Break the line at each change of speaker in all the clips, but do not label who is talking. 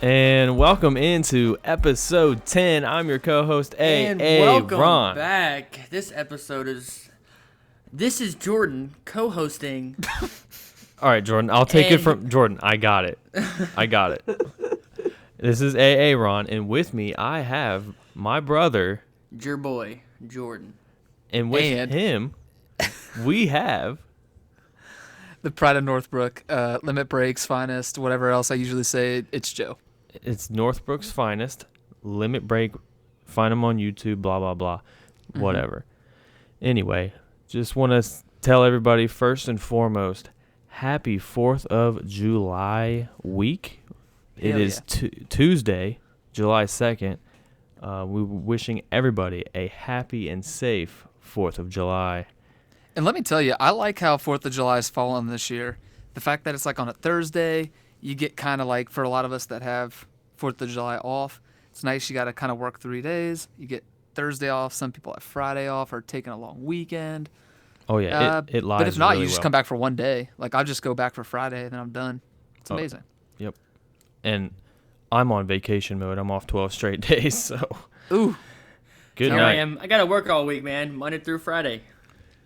And welcome into episode 10. I'm your co-host,
welcome
Ron.
back. This is Jordan co-hosting.
All right, Jordan, I'll take it from Jordan. I got it. This is Ron, and with me I have my brother,
Your boy, Jordan.
and with him we have
the pride of Northbrook, Limit Breaks, Finest, whatever else I usually say. It's Joe.
It's Northbrook's finest, Limit Break. Find him on YouTube, blah, blah, blah, whatever. Anyway, just want to tell everybody first and foremost, happy 4th of July week. It is Tuesday, July 2nd. We're wishing everybody a happy and safe 4th of July.
And let me tell you, I like how 4th of July is falling this year. The fact that it's like on a Thursday, you get kind of like, for a lot of us that have 4th of July off, it's nice. You got to kind of work 3 days. You get Thursday off. Some people have Friday off or taking a long weekend.
Oh, yeah, it lies.
But if not,
really
you just come back for one day. Like, I'll just go back for Friday, and then I'm done. It's amazing.
Yep. And I'm on vacation mode. I'm off 12 straight days, so.
Ooh.
Good
Here
night.
I am. I got to work all week, man. Monday through Friday.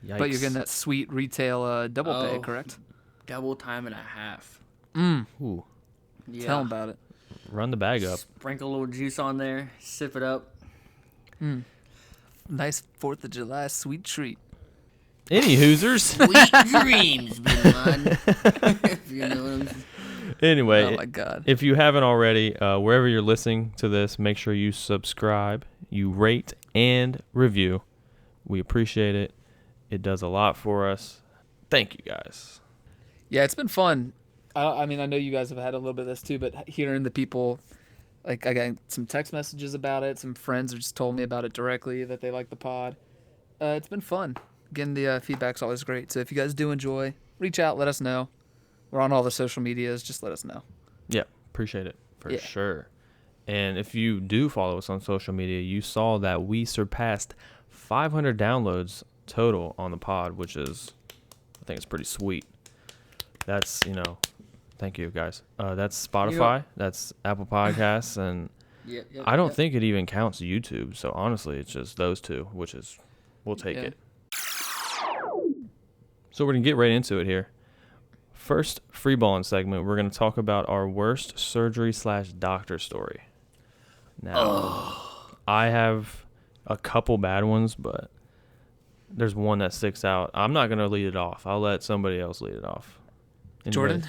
Yikes.
But you're getting that sweet retail double pay, correct?
Double time and a half.
Ooh.
Yeah.
Tell them about it.
Run the bag up.
Sprinkle a little juice on there. Sip it up.
Nice 4th of July sweet treat.
Any Hoosers.
Sweet dreams, man. If you know what I'm saying.
Anyway,
Oh, my God.
if you haven't already, wherever you're listening to this, make sure you subscribe, you rate, and review. We appreciate it. It does a lot for us. Thank you, guys.
Yeah, it's been fun. I mean, I know you guys have had a little bit of this too, but hearing the people, like I got some text messages about it. Some friends have just told me about it directly that they like the pod. It's been fun. Getting the feedback's always great. So if you guys do enjoy, reach out, let us know. We're on all the social medias. Just let us know.
Yeah, appreciate it for sure. And if you do follow us on social media, you saw that we surpassed 500 downloads total on the pod, which is, I think it's pretty sweet. That's, thank you guys. That's Spotify, that's Apple Podcasts, and I don't think it even counts YouTube. So honestly, it's just those two, which is, we'll take it. So we're going to get right into it here. First freeballing segment, we're going to talk about our worst surgery/doctor story. Now, I have a couple bad ones, but there's one that sticks out. I'm not going to lead it off. I'll let somebody else lead it off. Anybody?
Jordan,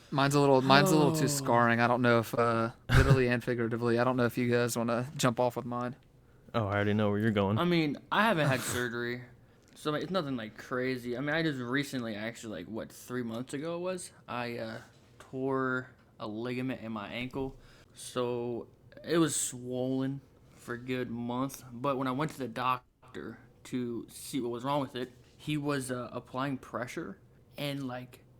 mine's a little too scarring. I don't know if literally and figuratively. I don't know if you guys want to jump off with mine.
Oh, I already know where you're going.
I mean, I haven't had surgery, so it's nothing like crazy. I mean, I just recently, actually, 3 months ago it was, I tore a ligament in my ankle, so it was swollen for a good month. But when I went to the doctor to see what was wrong with it, he was applying pressure, and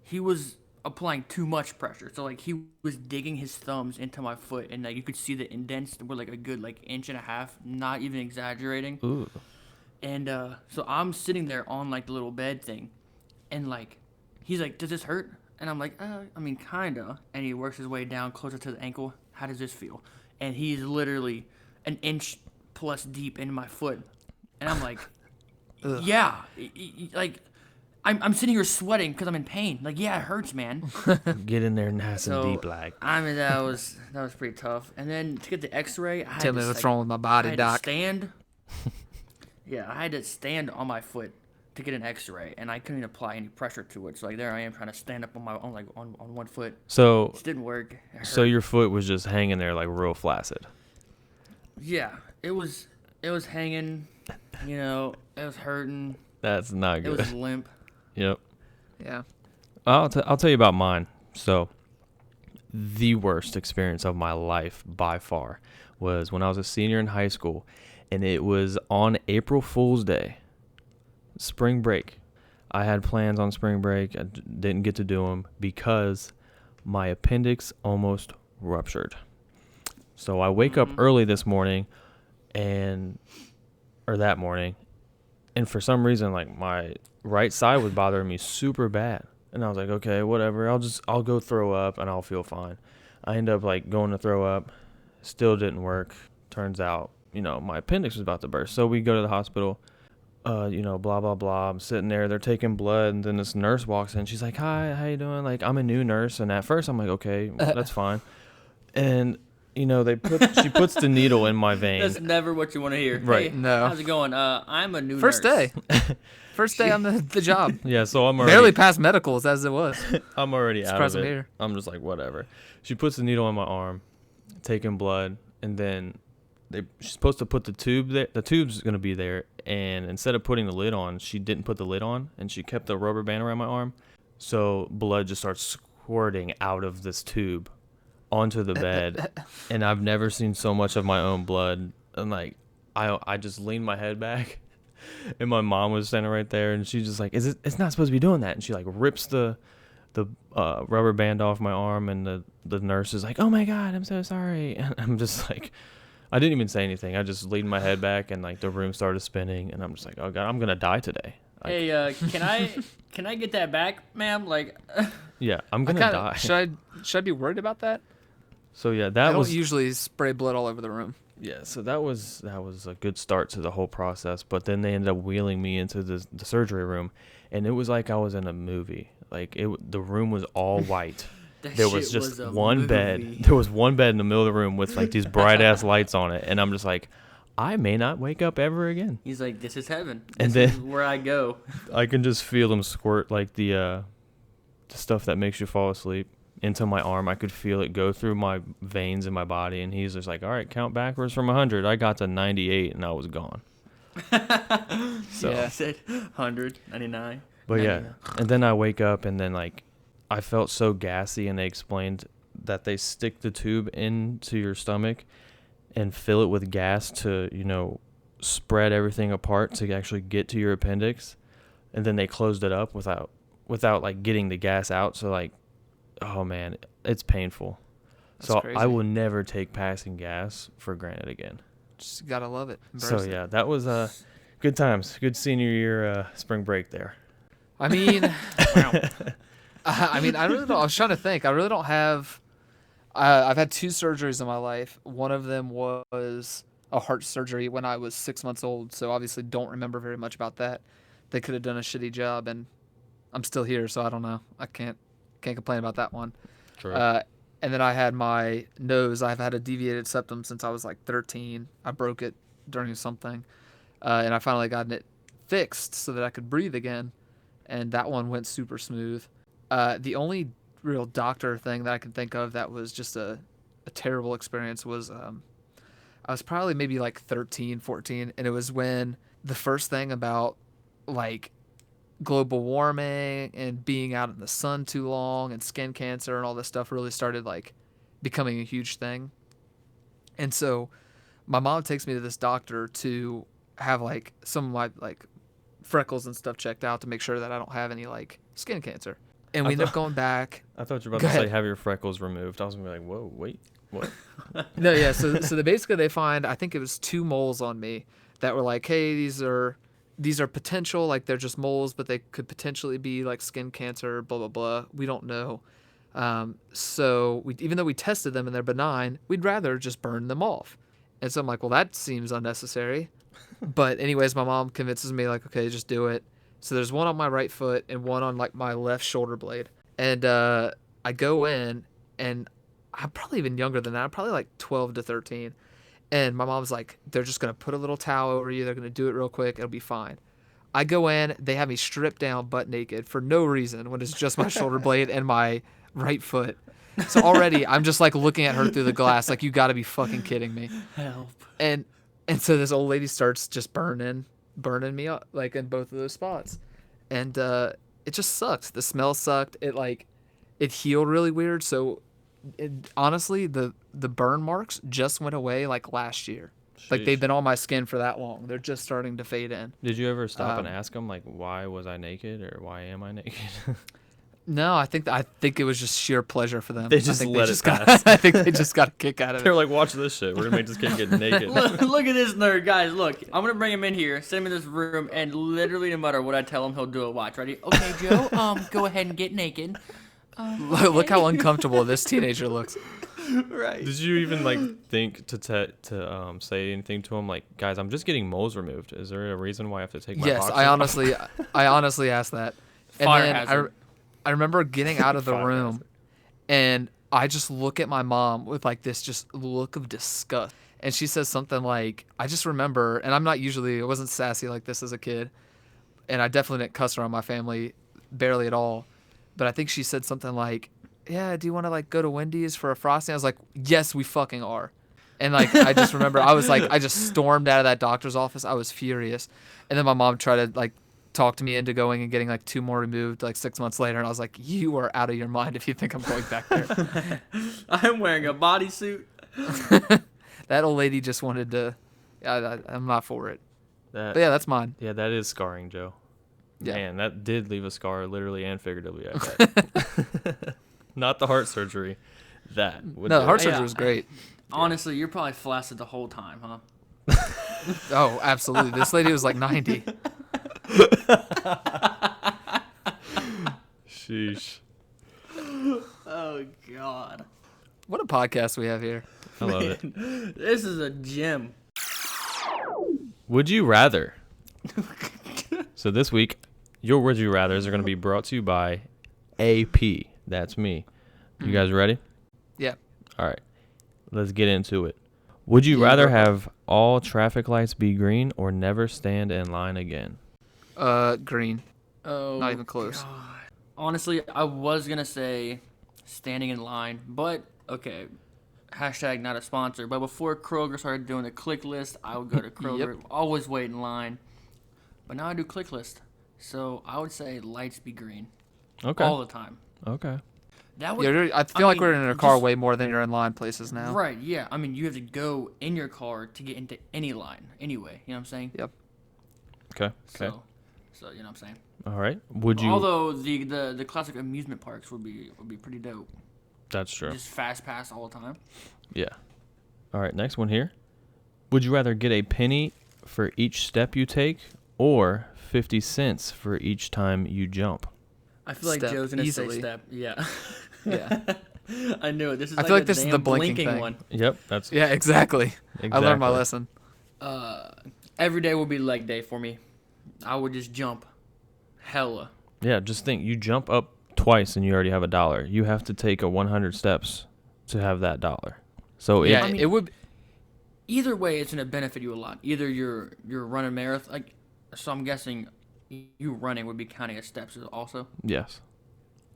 he was applying too much pressure. So he was digging his thumbs into my foot, and you could see the indents were a good inch and a half, not even exaggerating.
Ooh.
And so I'm sitting there on the little bed thing, and he's like, "Does this hurt?" And I'm like, I mean, kinda. And he works his way down closer to the ankle. How does this feel? And he's literally an inch plus deep in my foot, and I'm like, yeah, I'm sitting here sweating because I'm in pain. Yeah, it hurts, man.
Get in there nice and deep,
I mean, that was pretty tough. And then to get the X-ray, I had
Tell me what's wrong with my body, doc.
Stand. Yeah, I had to stand on my foot to get an X-ray, and I couldn't apply any pressure to it. So there I am trying to stand up on one foot.
So
it didn't work.
So your foot was just hanging there real flaccid.
Yeah, it was hanging. It was hurting.
That's not good.
It was limp.
Yep.
Yeah.
I'll tell you about mine. So the worst experience of my life by far was when I was a senior in high school, and it was on April Fool's Day, spring break. I had plans on spring break. I didn't get to do them because my appendix almost ruptured. So I wake up early this morning, or that morning, and for some reason, my right side was bothering me super bad. And I was like, okay, whatever. I'll go throw up and I'll feel fine. I end up like going to throw up. Still didn't work. Turns out, my appendix was about to burst. So we go to the hospital. Blah, blah, blah. I'm sitting there. They're taking blood. And then this nurse walks in. She's like, hi, how you doing? Like, I'm a new nurse. And at first I'm like, okay, that's fine. And, she puts the needle in my vein.
That's never what you want to hear.
Right.
Hey,
No.
how's it going? I'm a new
First
nurse.
day. First day on the job.
Yeah, so I'm already...
Barely passed medicals as it was.
I'm already out
Surprised
of
I'm
it.
here.
I'm just like, whatever. She puts the needle in my arm, taking blood, and then she's supposed to put the tube there. The tube's going to be there, and instead of putting the lid on, she didn't put the lid on, and she kept the rubber band around my arm. So blood just starts squirting out of this tube onto the bed, and I've never seen so much of my own blood. And like, I just leaned my head back, and my mom was standing right there, and she's just like, it's not supposed to be doing that. And she like rips the rubber band off my arm, and the nurse is like, oh my God, I'm so sorry. And I'm just like, I didn't even say anything. I just leaned my head back, and like the room started spinning, and I'm just like, oh God, I'm gonna die today.
Hey, can I get that back, ma'am? Like,
Yeah, I'm gonna die.
Should I be worried about that?
So yeah,
I
that
don't
was
usually spray blood all over the room.
yeah. So that was a good start to the whole process. But then they ended up wheeling me into the surgery room, and it was like I was in a movie. Like the room was all white.
that
There
shit
was just
a
one
movie.
bed. There was one bed in the middle of the room with like these bright ass lights on it, and I'm just like, I may not wake up ever again.
He's like, this is heaven.
And
This is
then-
where I go.
I can just feel them squirt like the stuff that makes you fall asleep into my arm. I could feel it go through my veins in my body, and he's just like, all right, count backwards from 100. I got to 98, and I was gone. So,
Yeah.
I said 100, 99.
but yeah,
99.
and then I wake up, and then like I felt so gassy, and they explained that they stick the tube into your stomach and fill it with gas to, spread everything apart to actually get to your appendix, and then they closed it up without like getting the gas out. So like, oh man, it's painful.
That's
So
crazy.
I will never take passing gas for granted again.
Just gotta love it.
So
Embrace it.
yeah, that was good times, good senior year spring break there.
I mean, I really don't. I was trying to think. I really don't have. I've had 2 surgeries in my life. One of them was a heart surgery when I was 6 months old. So obviously, don't remember very much about that. They could have done a shitty job, and I'm still here, so I don't know. I can't complain about that one.
True.
And then I had my nose. I've had a deviated septum since I was like 13. I broke it during something, and I finally gotten it fixed so that I could breathe again. And that one went super smooth. The only real doctor thing that I can think of that was just a terrible experience was I was probably maybe like 13, 14, and it was when the first thing about like global warming and being out in the sun too long and skin cancer and all this stuff really started like becoming a huge thing. And so my mom takes me to this doctor to have like some of my like freckles and stuff checked out to make sure that I don't have any like skin cancer. And we end up going back.
I thought you were about
Go
to say
ahead.
have your freckles removed. I was gonna be like, whoa, wait, what?
No, yeah. So they find, I think it was 2 moles on me that were like, hey, these are potential, like they're just moles, but they could potentially be like skin cancer, blah, blah, blah. We don't know. So even though we tested them and they're benign, we'd rather just burn them off. And so I'm like, well, that seems unnecessary. But anyways, my mom convinces me like, okay, just do it. So there's one on my right foot and one on like my left shoulder blade. And I go in, and I'm probably even younger than that. I'm probably like 12 to 13. And my mom's like, they're just going to put a little towel over you. They're going to do it real quick. It'll be fine. I go in. They have me stripped down butt naked for no reason when it's just my shoulder blade and my right foot. So already I'm just like looking at her through the glass like, you got to be fucking kidding me.
Help.
And so this old lady starts just burning me up like in both of those spots. And it just sucked. The smell sucked. It healed really weird. So honestly, the burn marks just went away like last year. Like they've
Sheesh.
been on my skin for that long. They're just starting to fade in.
Did you ever stop and ask them like, why was I naked or why am I naked?
No, I think it was just sheer pleasure for them.
They just
I think
let it
got,
pass.
I think they just got a kick out of
They're
it.
like, watch this shit. We're gonna make this kid get naked.
Look at this nerd, guys. Look, I'm gonna bring him in here, send him in this room, and literally no matter what I tell him, he'll do it. Watch, ready? Okay, Joe. Go ahead and get naked.
Look how uncomfortable this teenager looks.
Right.
Did you even like think to say anything to him like, guys, I'm just getting moles removed. Is there a reason why I have to take my
Yes,
boxers off?
I honestly asked that. And
Fire
then
hazard.
I remember getting out of the
Fire
room
hazard.
and I just look at my mom with like this just look of disgust. And she says something like, I just remember, and I wasn't sassy like this as a kid. And I definitely didn't cuss around my family barely at all. But I think she said something like, yeah, do you want to like go to Wendy's for a Frosty? I was like, yes, we fucking are. And like, I just remember I just stormed out of that doctor's office. I was furious. And then my mom tried to like talk to me into going and getting like 2 more removed like 6 months later. And I was like, you are out of your mind if you think I'm going back there.
I'm wearing a bodysuit.
That old lady just wanted to, I'm not for it.
That,
But yeah, that's mine.
yeah, that is scarring, Joe.
Yeah.
Man, that did leave a scar, literally and figuratively. I bet. Not the heart surgery. That. would
No,
do
heart
it.
surgery was great.
Honestly, you're probably flaccid the whole time, huh?
Oh, absolutely. This lady was like 90.
Sheesh.
Oh God.
What a podcast we have here.
I love it.
This is a gem.
Would you rather? So this week, your Would You Rathers are going to be brought to you by AP. That's me. You guys ready?
Yeah.
All right. Let's get into it. Would you
Yeah,
rather
bro.
have all traffic lights be green or never stand in line again?
Green.
Oh,
Not even close.
God. Honestly, I was gonna say standing in line, but okay. Hashtag not a sponsor. But before Kroger started doing the click list, I would go to Kroger.
Yep.
Always wait in line. But now I do click list. So I would say lights be green
Okay.
all the time.
Okay.
That would.
Yeah, I feel like
mean,
we're in a car
just-
way more than you're in line places now.
Right, yeah. I mean, you have to go in your car to get into any line anyway. You know what I'm saying?
Yep.
Okay. Okay.
So you know what I'm saying?
All right. Would you?
Although the classic amusement parks would be pretty dope.
That's true.
Just fast pass all the time.
Yeah. All right. Next one here. Would you rather get a penny for each step you take or 50 cents for each time you jump?
I feel like
Step,
Joe's gonna
easily.
say step. Yeah.
Yeah.
I knew it. This is
I feel like
the
this is the
damn
blinking
blinking
thing.
one.
Yep. That's
Yeah, exactly. I learned my
exactly.
lesson.
Every day will be leg day for me. I would just jump. Hella.
Yeah. Just think. You jump up twice and you already have $1. You have to take 100 steps to have that $1. So
Yeah,
I mean-
it would.
Either way, it's gonna benefit you a lot. Either you're running marathon, like, so I'm guessing you running would be counting as steps also.
yes.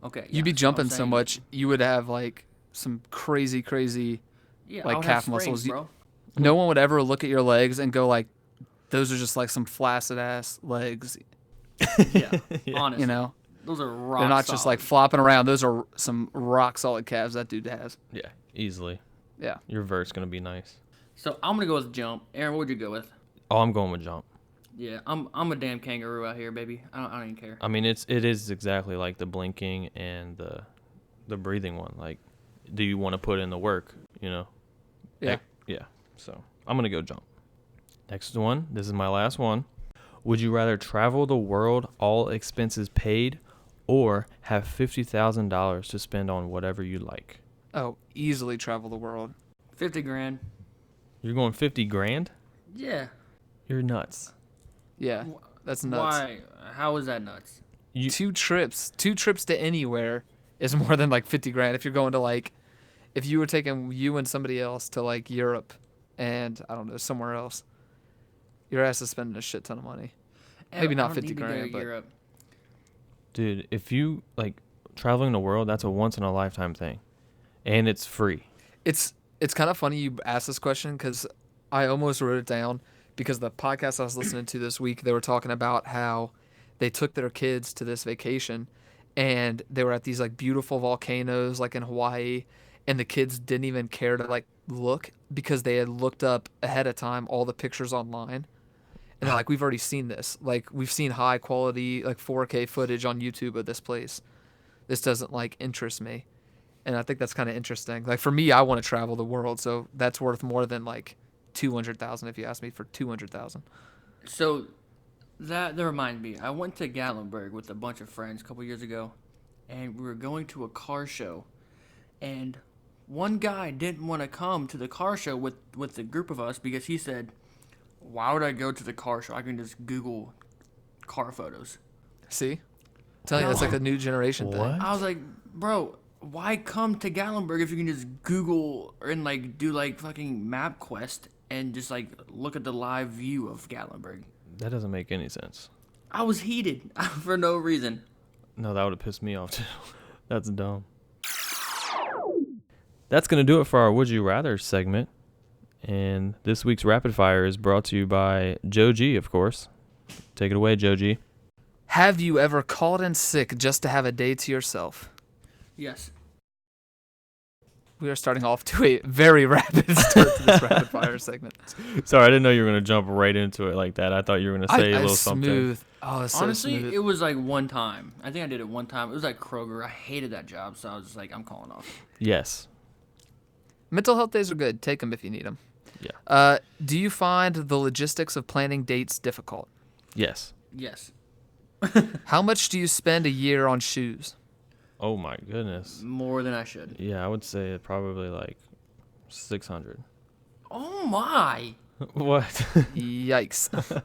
Okay.
You'd be
so I'm
jumping so
saying-
much, you would have like some crazy.
Yeah,
like
I would
calf
have
muscles.
springs, bro.
No one would ever look at your legs and go like, "Those are just like some flaccid ass legs."
Yeah.
Yeah.
Honestly,
You know,
those are rock.
they're not just like flopping around. Those are some rock solid calves that dude has.
Yeah. Easily.
Yeah.
Your vert's gonna be nice.
So I'm gonna go with jump. Aaron, what would you go with?
Oh, I'm going with jump.
Yeah, I'm a damn kangaroo out here, baby. I don't even care.
I mean, it is exactly like the blinking and the breathing one. Like, do you want to put in the work? You know.
Yeah.
Yeah. So I'm gonna go jump. Next one. This is my last one. Would you rather travel the world, all expenses paid, or have $50,000 to spend on whatever you like?
Oh, easily travel the world.
50 grand.
You're going 50 grand?
Yeah.
You're nuts.
Yeah, that's nuts.
Why? How is that nuts?
You,
Two trips to anywhere is more than like 50 grand. If you're going to like, if you were taking you and somebody else to like Europe and I don't know, somewhere else, your ass is spending a shit ton of money. Maybe
I
not
don't
50
need to go
grand,
to
but-
Europe.
dude, if you like traveling the world, that's a once in a lifetime thing, and it's free.
It's kind of funny you asked this question because I almost wrote it down because the podcast I was listening to this week, they were talking about how they took their kids to this vacation and they were at these like beautiful volcanoes like in Hawaii, and the kids didn't even care to like look because they had looked up ahead of time all the pictures online. And they're like, we've already seen this. Like, we've seen high quality, like 4K footage on YouTube of this place. This doesn't like interest me. And I think that's kind of interesting. Like for me, I want to travel the world, so that's worth more than like 200,000 if you ask me for 200,000.
So that reminds me. I went to Gatlinburg with a bunch of friends a couple years ago, and we were going to a car show. And One guy didn't want to come to the car show with the group of us because he said, "Why would I go to the car show? I can just Google car photos."
See? I'm telling you, that's like a new generation thing.
What?
I was like, "Bro, why come to Gatlinburg if you can just Google and like do like fucking MapQuest and just like look at the live view of Gatlinburg?"
That doesn't make any sense.
I was heated for no reason.
No, that would have pissed me off too. That's dumb. That's going to do it for our Would You Rather segment. And this week's Rapid Fire is brought to you by Joe G, of course. Take it away, Joe G.
Have you ever called in sick just to have a day to yourself?
Yes.
We are starting off to a very rapid start to this rapid fire segment.
Sorry, I didn't know you were going to jump right into it like that. I thought you were going to say a little
smooth.
something.
Oh, it's so
Honestly,
smooth.
it was like one time. I think I did it one time. It was like Kroger. I hated that job, so I was just like, I'm calling off.
Yes.
Mental health days are good. Take them if you need them.
Yeah.
Do you find the logistics of planning dates difficult?
Yes.
Yes.
How much do you spend a year on shoes?
Oh, my goodness.
More than I should.
Yeah, I would say probably like 600.
Oh my.
What?
Yikes.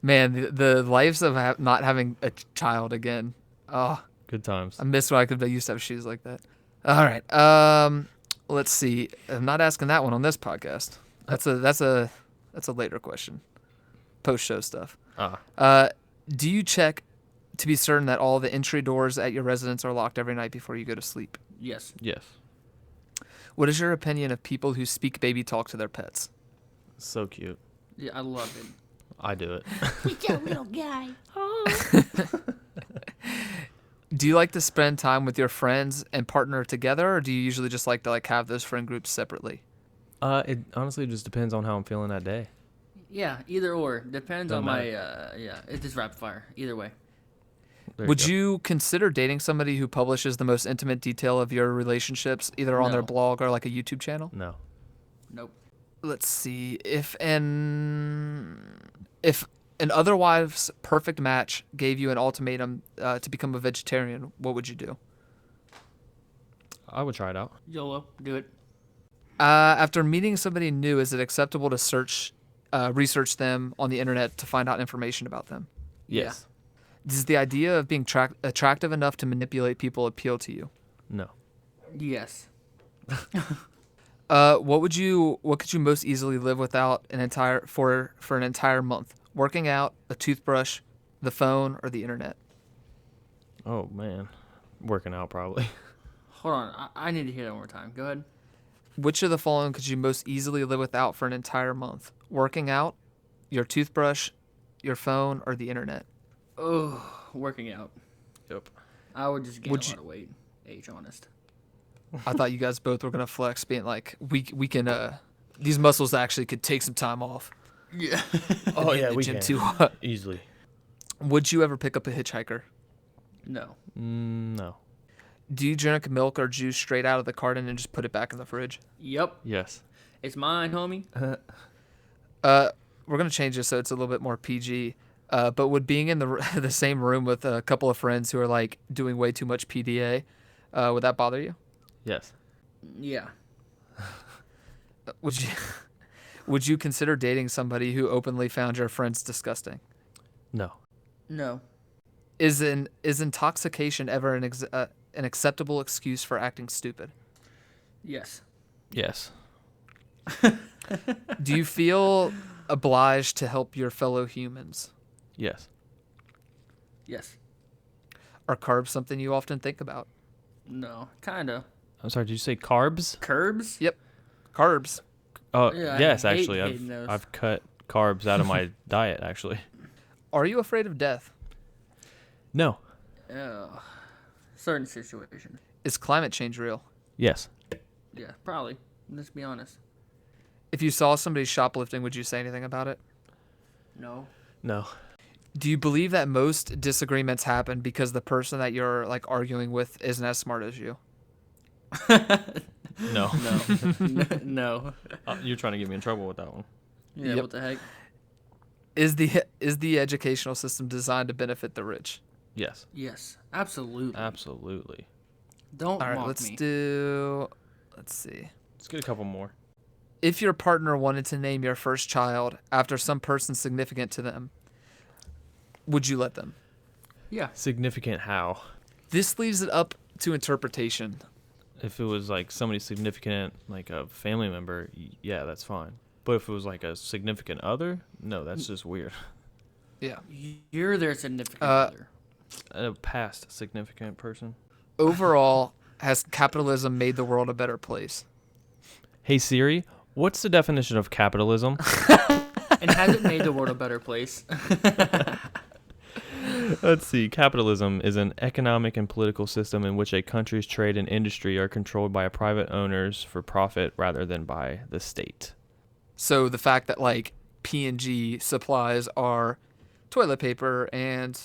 Man, the lives of not having a child again. Oh,
Good times.
I miss when I used to have shoes like that. All right. Let's see. I'm not asking that one on this podcast. That's a later question. Post-show stuff. Do you check to be certain that all the entry doors at your residence are locked every night before you go to sleep?
Yes.
Yes.
What is your opinion of people who speak baby talk to their pets?
So cute.
Yeah, I love it.
I do it.
It's a little guy.
Do you like to spend time with your friends and partner together, or do you usually just like to have those friend groups separately?
It honestly just depends on how I'm feeling that day.
Yeah, either or. Depends
Don't
on my,
matter.
yeah, it's just rapid fire. Either way.
There
Would
go.
you consider dating somebody who publishes the most intimate detail of your relationships, either on their
No.
blog or like a YouTube channel?
No.
Nope.
Let's see. If an otherwise perfect match gave you an ultimatum to become a vegetarian, what would you do?
I would try it out.
YOLO. Do it.
After meeting somebody new, is it acceptable to research them on the internet to find out information about them?
Yes.
Does the idea of being attractive enough to manipulate people appeal to you?
No.
Yes.
What could you most easily live without for an entire month? Working out, a toothbrush, the phone, or the internet?
Oh, man. Working out, probably.
Hold on. I need to hear that one more time. Go ahead.
Which of the following could you most easily live without for an entire month? Working out, your toothbrush, your phone, or the internet?
Oh, working out.
Yep.
I would just gain
Would
a
you-
lot of weight. H, honest.
I thought you guys both were gonna flex, being like, we can these muscles actually could take some time off.
Yeah.
Oh,
Hit
yeah,
the
we
gym
can.
too.
Easily.
Would you ever pick up a hitchhiker?
No.
No.
Do you drink milk or juice straight out of the carton and just put it back in the fridge?
Yep.
Yes.
It's mine, homie.
We're gonna change this so it's a little bit more PG. But would being in the same room with a couple of friends who are like doing way too much PDA, would that bother you?
Yes.
Yeah.
Would you consider dating somebody who openly found your friends disgusting?
No.
No.
Is intoxication ever an acceptable excuse for acting stupid?
Yes.
Yes.
Do you feel obliged to help your fellow humans?
Yes.
Yes.
Are carbs something you often think about?
No. Kinda.
I'm sorry, did you say carbs?
Curbs?
Yep. Carbs.
Oh,
Yeah, I
yes,
hate
actually.
hating those.
I've cut carbs out of my diet, actually.
Are you afraid of death?
No.
Certain situations.
Is climate change real?
Yes.
Yeah, probably. Let's be honest.
If you saw somebody shoplifting, would you say anything about it?
No.
No.
Do you believe that most disagreements happen because the person that you're like arguing with isn't as smart as you?
No.
No. No.
You're trying to get me in trouble with that one.
Yeah,
Yep.
what the heck?
Is the educational system designed to benefit the rich?
Yes.
Yes. Absolutely.
Absolutely.
Don't
All right,
mock
let's
me.
do Let's see.
Let's get a couple more.
If your partner wanted to name your first child after some person significant to them, would you let them?
Yeah.
Significant how?
This leaves it up to interpretation.
If it was like somebody significant, like a family member, yeah, that's fine. But if it was like a significant other, no, that's just weird.
Yeah.
You're their significant other.
A past significant person.
Overall, has capitalism made the world a better place?
Hey Siri, what's the definition of capitalism?
And has it made the world a better place?
Let's see. Capitalism is an economic and political system in which a country's trade and industry are controlled by private owners for profit rather than by the state.
So the fact that like P&G supplies our toilet paper and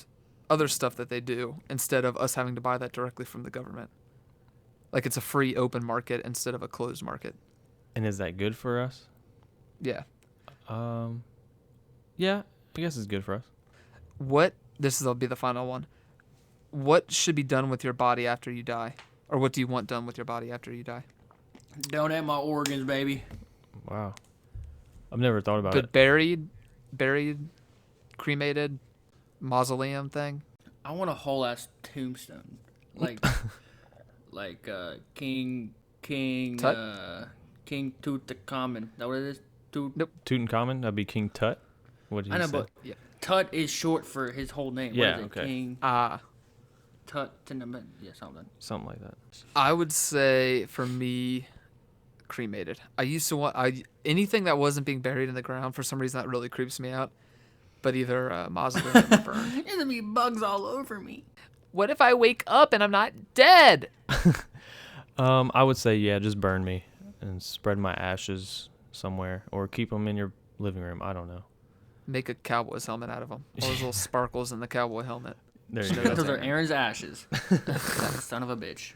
other stuff that they do instead of us having to buy that directly from the government. Like it's a free open market instead of a closed market.
And is that good for us?
Yeah.
Yeah, I guess it's good for us.
This will be the final one. What should be done with your body after you die? Or what do you want done with your body after you die?
Donate my organs, baby.
Wow. I've never thought about
But
it.
buried, cremated, mausoleum thing?
I want a whole ass tombstone. Like King King Tutankhamun. Is that what it is?
Nope.
Tutankhamun? That'd be King Tut? What did he
I know,
say?
but Tut is short for his whole name.
Yeah,
What is it?
okay.
King
Ah.
Tut. Yeah, something.
Something like that.
I would say for me, cremated. I used to want anything that wasn't being buried in the ground. For some reason, that really creeps me out. But either mausoleum or burned.
There's gonna be bugs all over me.
What if I wake up and I'm not dead?
I would say, yeah, just burn me and spread my ashes somewhere or keep them in your living room. I don't know.
Make a cowboy's helmet out of them. All those little sparkles in the cowboy helmet.
There you
Just know
go.
that's
Those are
Aaron.
Aaron's ashes. That son of a bitch.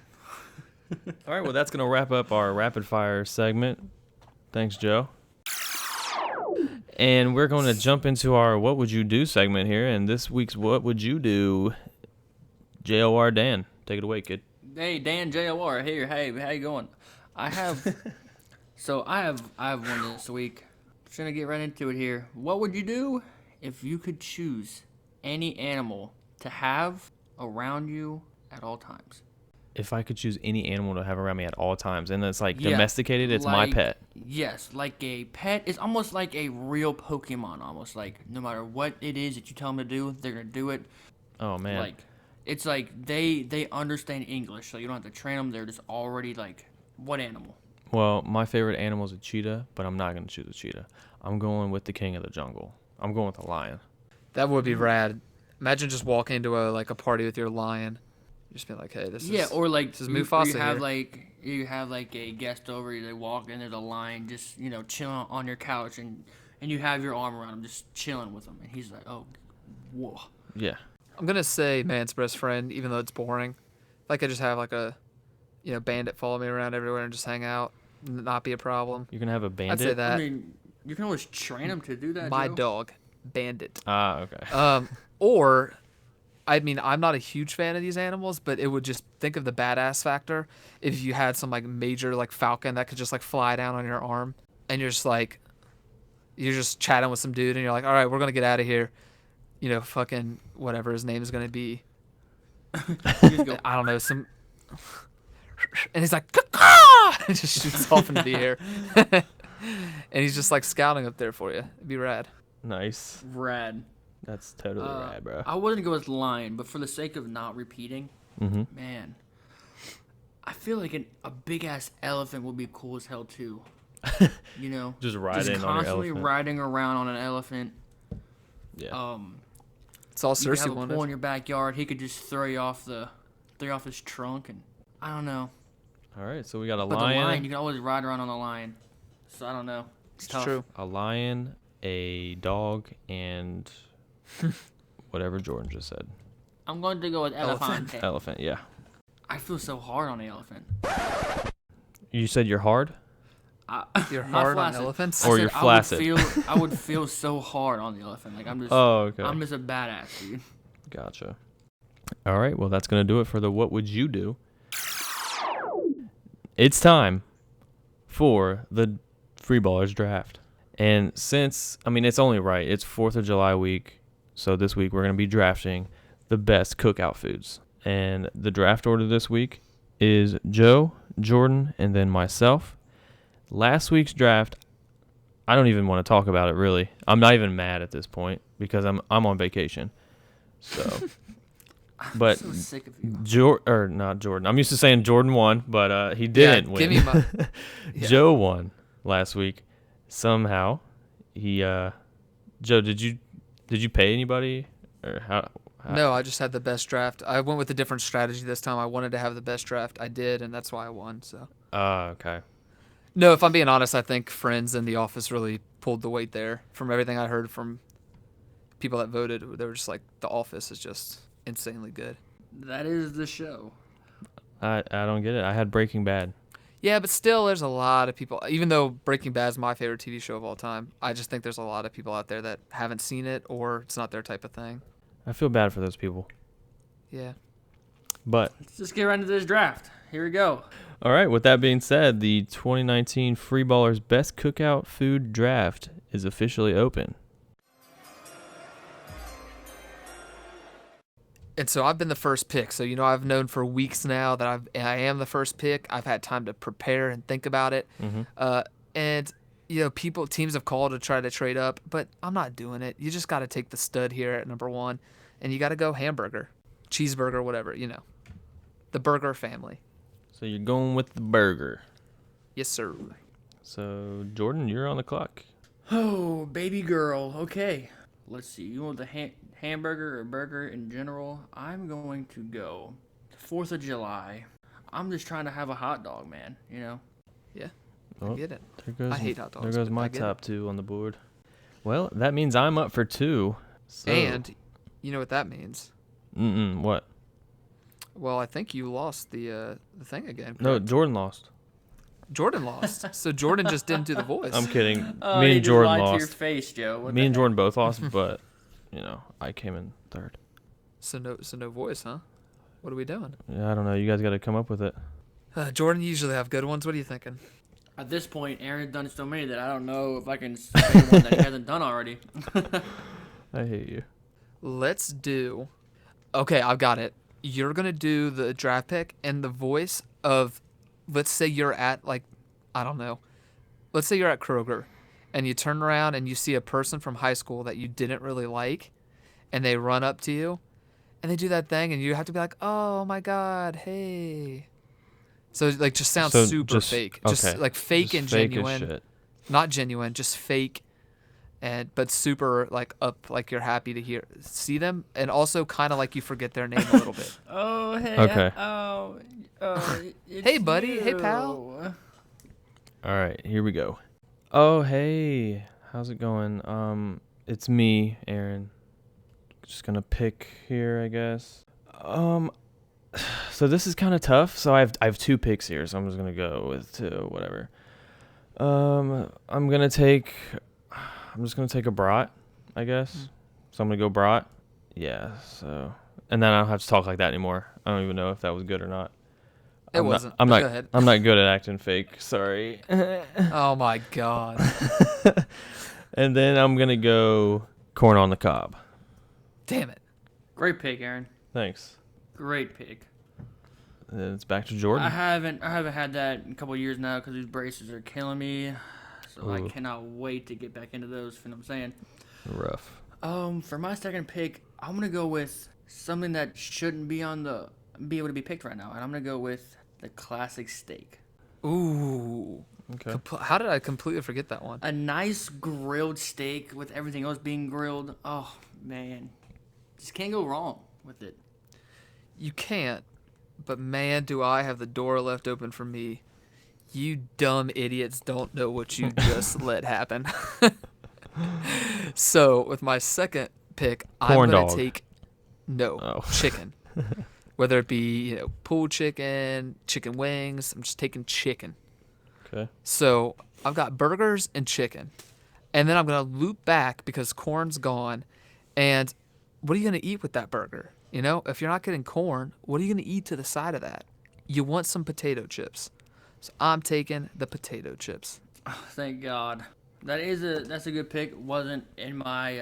All right, well, that's going to wrap up our rapid fire segment. Thanks, Joe. And we're going to jump into our What Would You Do segment here. And this week's What Would You Do? JOR Dan. Take it away, kid.
Hey, Dan JOR here. Hey, how you going? I have one this week. Just gonna get right into it here. What would you do if you could choose any animal to have around you at all times?
If I could choose any animal to have around me at all times, and it's like
Yeah,
domesticated, it's my
like-
pet.
Yes, like a pet. It's almost like a real Pokemon. Almost like no matter what it is that you tell them to do, they're gonna do it.
Oh, man.
Like it's like they understand English, so you don't have to train them. They're just already like, what animal?
Well, my favorite animal is a cheetah, but I'm not going to choose a cheetah. I'm going with the king of the jungle. I'm going with a lion.
That would be rad. Imagine just walking into a party with your lion. You just be like, hey, this is
Or like
this is
you
Mufasa
have
here.
you have like a guest over. They walk in, there's a lion just chilling on your couch, and you have your arm around him, just chilling with him, and he's like, oh, whoa.
Yeah.
I'm gonna say man's best friend, even though it's boring. If I could just have like a bandit follow me around everywhere and just hang out, not be a problem.
You can have a
I'd
bandit?
say that.
I mean, you can always train him to do that.
My
Joe.
dog, Bandit.
Ah, okay.
Or, I mean, I'm not a huge fan of these animals, but it would just think of the badass factor if you had some like major like falcon that could just like fly down on your arm, and you're just chatting with some dude, and you're like, all right, we're gonna get out of here. Fucking whatever his name is gonna be.
You just go,
I don't know, some. And he's like, "Caw-caw!" and just shoots off into the air. And he's just like scouting up there for you. It'd be rad.
Nice.
rad.
That's totally rad, bro.
I wasn't going with lion, but for the sake of not repeating, man, I feel like a big ass elephant would be cool as hell too.
Just riding on your
constantly
elephant.
riding around on an elephant.
Yeah.
It's all
You could
Cersei
have a
wanted.
pool in your backyard. He could just throw you off his trunk, and I don't know.
All right, so we got a
But
lion.
the lion, you can always ride around on the lion. So I don't know. It's tough.
True.
A lion, a dog, and whatever Jordan just said.
I'm going to go with
Elephant.
elephant.
Elephant, yeah.
I feel so hard on the elephant.
You said you're hard?
You're
Not
hard on
flaccid.
elephants?
I
Or
said
you're flaccid.
I would feel so hard on the elephant. Like I'm just
Oh, okay.
I'm just a badass, dude.
Gotcha. All right, well, that's going to do it for the What Would You Do? It's time for the Freeballers draft. And since, I mean, it's only right. It's 4th of July week. So this week we're going to be drafting the best cookout foods. And the draft order this week is Joe, Jordan, and then myself. Last week's draft, I don't even want to talk about it, really. I'm not even mad at this point because I'm on vacation. So, but
I'm so sick of you.
Not Jordan. I'm used to saying Jordan won, but he didn't win.
Give me my. Yeah.
Joe won last week. Somehow, Joe, did you pay anybody or how?
No, I just had the best draft. I went with a different strategy this time. I wanted to have the best draft. I did, and that's why I won. So.
Okay.
No, if I'm being honest, I think Friends and The Office really pulled the weight there. From everything I heard from people that voted, they were just like, The Office is just insanely good.
That is the show.
I don't get it. I had Breaking Bad.
Yeah, but still, there's a lot of people. Even though Breaking Bad is my favorite TV show of all time, I just think there's a lot of people out there that haven't seen it or it's not their type of thing.
I feel bad for those people.
Yeah.
But
Let's just get right into this draft. Here we go.
all right, with that being said, the 2019 Freeballers Best Cookout Food Draft is officially open.
And so I've been the first pick. So, I've known for weeks now that I am the first pick. I've had time to prepare and think about it. And, teams have called to try to trade up, but I'm not doing it. You just got to take the stud here at number 1, and you got to go hamburger, cheeseburger, whatever, the burger family.
So you're going with the burger.
Yes, sir.
So, Jordan, you're on the clock.
Oh, baby girl. Okay. Let's see. You want the hamburger or burger in general? I'm going to go 4th of July. I'm just trying to have a hot dog, man.
Yeah,
Oh,
I get it.
I
hate hot dogs,
There goes
but
my
I get
top 2 on the board. Well, that means I'm up for 2. So.
And you know what that means?
What?
Well, I think you lost the thing again.
No,
correct?
Jordan lost.
Jordan lost. So Jordan just didn't do the voice.
I'm kidding.
Oh,
Me
you
and
just
Jordan
lied to
lost.
your face, Joe. What
Me
the
and
heck?
Jordan both lost, but I came in 3rd.
So no voice, huh? What are we doing?
Yeah, I don't know. You guys got to come up with it.
Jordan, you usually have good ones. What are you thinking?
At this point, Aaron's done so many that I don't know if I can say one that he hasn't done already.
I hate you.
Let's do. Okay, I've got it. You're gonna do the draft pick and the voice of. Let's say you're at I don't know. Let's say you're at Kroger, and you turn around and you see a person from high school that you didn't really like, and they run up to you, and they do that thing, and you have to be like, "Oh my God, hey." So just sounds super fake, just
okay.
like fake
Just
and
fake as
genuine,
shit.
not genuine, just fake, but super up, like you're happy to see them, and also kind of like you forget their name a little bit.
Oh, hey.
Okay.
It's
Hey, buddy. Hey, pal.
you.
All right, here we go. Oh, hey. How's it going? It's me, Aaron. Just going to pick here, I guess. So this is kind of tough. So I have 2 picks here, so I'm just going to go with 2, whatever. I'm just going to take a brat, I guess. So I'm going to go brat. Yeah, so and then I don't have to talk like that anymore. I don't even know if that was good or not.
It wasn't.
I'm
Go
not.
ahead.
I'm not good at acting fake. Sorry.
Oh my God.
And then I'm gonna go corn on the cob.
Damn it.
Great pick, Aaron.
Thanks.
Great pick.
And then it's back to Jordan.
I haven't had that in a couple of years now because these braces are killing me. So I
Ooh.
cannot wait to get back into those. You know what I'm saying?
Rough.
For my second pick, I'm gonna go with something that shouldn't be be able to be picked right now, and I'm gonna go with the classic steak.
Ooh.
Okay.
How did I completely forget that one?
A nice grilled steak with everything else being grilled. Oh man, just can't go wrong with it.
You can't, but man, do I have the door left open for me. You dumb idiots don't know what you just let happen. So, with my second pick,
Corn
I'm going
dog.
to take chicken. Whether it be, pulled chicken, chicken wings, I'm just taking chicken.
Okay.
So, I've got burgers and chicken. And then I'm going to loop back because corn's gone. And what are you going to eat with that burger? If you're not getting corn, what are you going to eat to the side of that? You want some potato chips. So I'm taking the potato chips.
Thank God. That's a good pick. Wasn't in my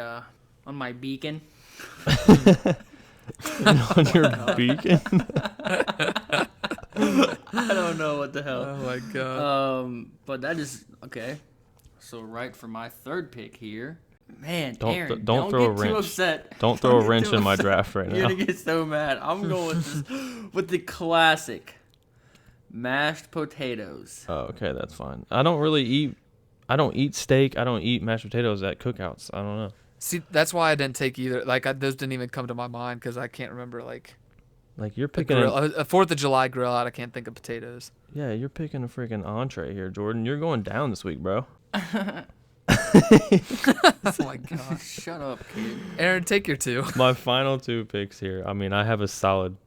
on my beacon.
On your beacon.
I don't know what the hell.
Oh my god.
But that is okay. So right for my third pick here. Man,
Don't
Aaron,
don't throw a
get too
wrench.
upset.
Don't throw a
get
wrench
too
in my
upset.
draft right
You're
now.
gonna get so mad. I'm going with this, with the classic mashed potatoes.
Oh, okay, that's fine. I don't eat steak. I don't eat mashed potatoes at cookouts. I don't know.
See, that's why I didn't take either. Like, those didn't even come to my mind because I can't remember, like,
Like you're
a
picking
grill, a 4th of July grill out. I can't think of potatoes.
yeah, you're picking a freaking entree here, Jordan. You're going down this week, bro.
Oh my god.
Shut up, kid.
Aaron, take your 2.
My final 2 picks here. I mean, I have a solid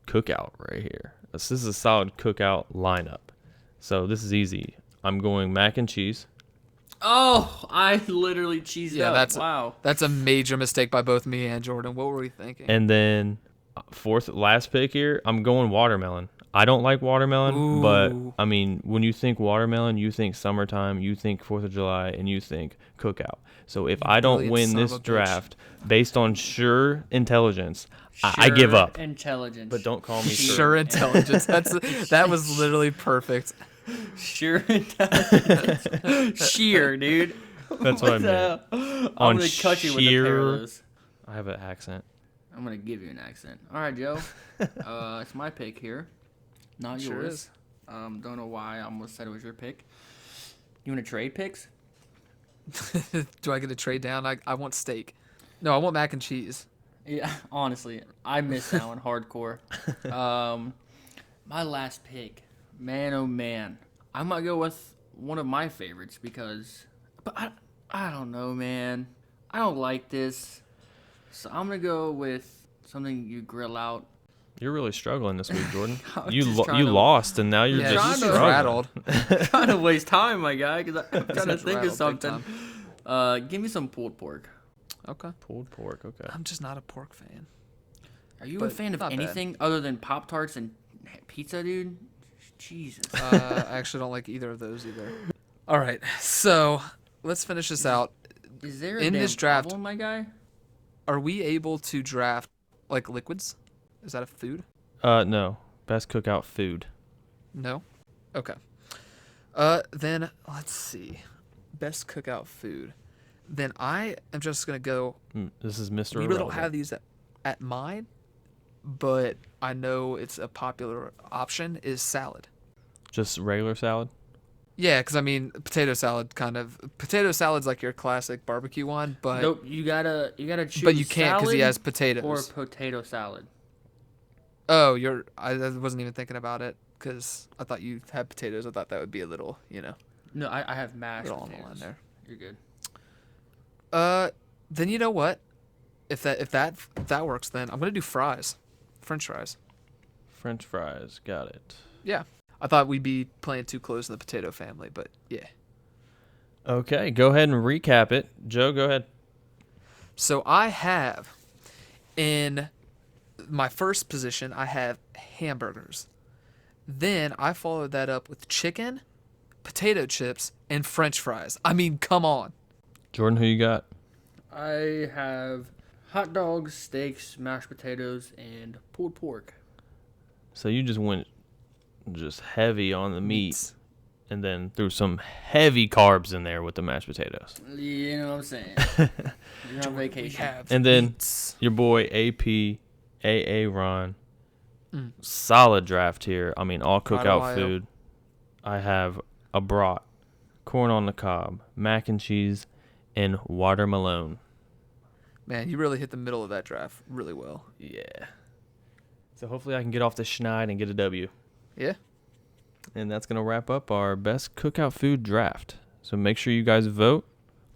cookout right here. This is a solid cookout lineup. So this is easy. I'm going mac and cheese.
Oh, I literally cheesed up. Wow.
That's a major mistake by both me and Jordan. What were we thinking?
And then last pick here, I'm going watermelon. I don't like watermelon, but
Ooh.
I mean, when you think watermelon, you think summertime, you think 4th of July, and you think cookout. So if I don't
brilliant
win
son
this
of a bitch.
draft based on sure intelligence, I give
Sure
up.
Intelligence.
But don't call me
Sure intelligence. That was literally perfect.
Sure intelligence. Sheer, dude.
That's what I meant.
I'm
On
gonna cut you with a pair
sheer-
of those.
I have an accent.
I'm gonna give you an accent. All right, Joe. It's my pick here, not
Sure
yours.
is.
Don't know why I almost said it was your pick. You want to trade picks?
Do I get a trade down? I want steak. No, I want mac and cheese.
Yeah, honestly, I miss that one hardcore. My last pick, man, oh man, I might go with one of my favorites but I don't know, man. I don't like this, so I'm gonna go with something you grill out.
You're really struggling this week, Jordan.
I'm
you
just trying to-
lost, and now you're
Yeah,
just
he's
trying to-
struggling.
rattled.
Trying to waste time, my guy, because I'm trying to
He's
think of
rattled big
something. Give me some pulled pork.
Okay.
Pulled pork, okay.
I'm just not a pork fan.
Are you a
But
fan of
not bad.
anything other than Pop Tarts and pizza, dude? Jesus.
I actually don't like either of those either. All right, so let's finish this out.
Is there a
in
damn
this draft-
problem, my guy?
Are we able to draft like liquids? Is that a food?
No. Best cookout food.
No. Okay. Then let's see. Best cookout food. Then I am just gonna go.
This is Mr.
We really don't
Irrelevant.
have these at mine, but I know it's a popular option. Is salad.
Just regular salad?
Yeah, because I mean, potato salad's like your classic barbecue one, but
Nope, you gotta choose.
but you can't because he
salad
has potatoes.
or potato salad.
Oh, I wasn't even thinking about it because I thought you had potatoes. I thought that would be a little,
No, I have mashed
little on the
potatoes.
line there.
You're good.
Then you know what? If that works, then I'm gonna do fries, French fries.
French fries. Got it.
Yeah, I thought we'd be playing too close in the potato family, but yeah.
Okay, go ahead and recap it. Joe, go ahead.
So I have in my first position, I have hamburgers. Then I followed that up with chicken, potato chips, and French fries. I mean, come on.
Jordan, who you got?
I have hot dogs, steaks, mashed potatoes, and pulled pork.
So you just went just heavy on the meat
Meats.
and then threw some heavy carbs in there with the mashed potatoes.
You know what I'm saying? You're on
We
vacation.
have
And then
meats.
your boy AA Ron. Solid draft here. I mean, all
Proud of
cookout
Ohio.
food. I have a brat, corn on the cob, mac and cheese, and watermelon.
Man, you really hit the middle of that draft really well.
Yeah. So hopefully I can get off the schneid and get a W.
Yeah.
And that's going to wrap up our best cookout food draft. So make sure you guys vote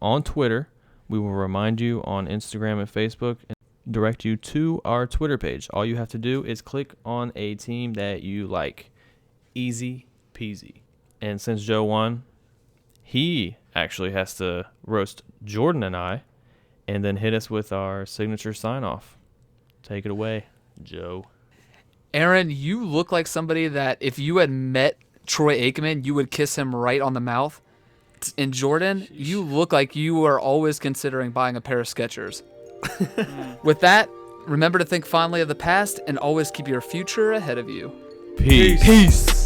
on Twitter. We will remind you on Instagram and Facebook and direct you to our Twitter page. All you have to do is click on a team that you like. Easy peasy. And since Joe won, he actually has to roast Jordan and I and then hit us with our signature sign-off. Take it away, Joe.
Aaron, you look like somebody that if you had met Troy Aikman, you would kiss him right on the mouth. And Jordan, you look like you are always considering buying a pair of Skechers. With that, remember to think fondly of the past and always keep your future ahead of you.
Peace.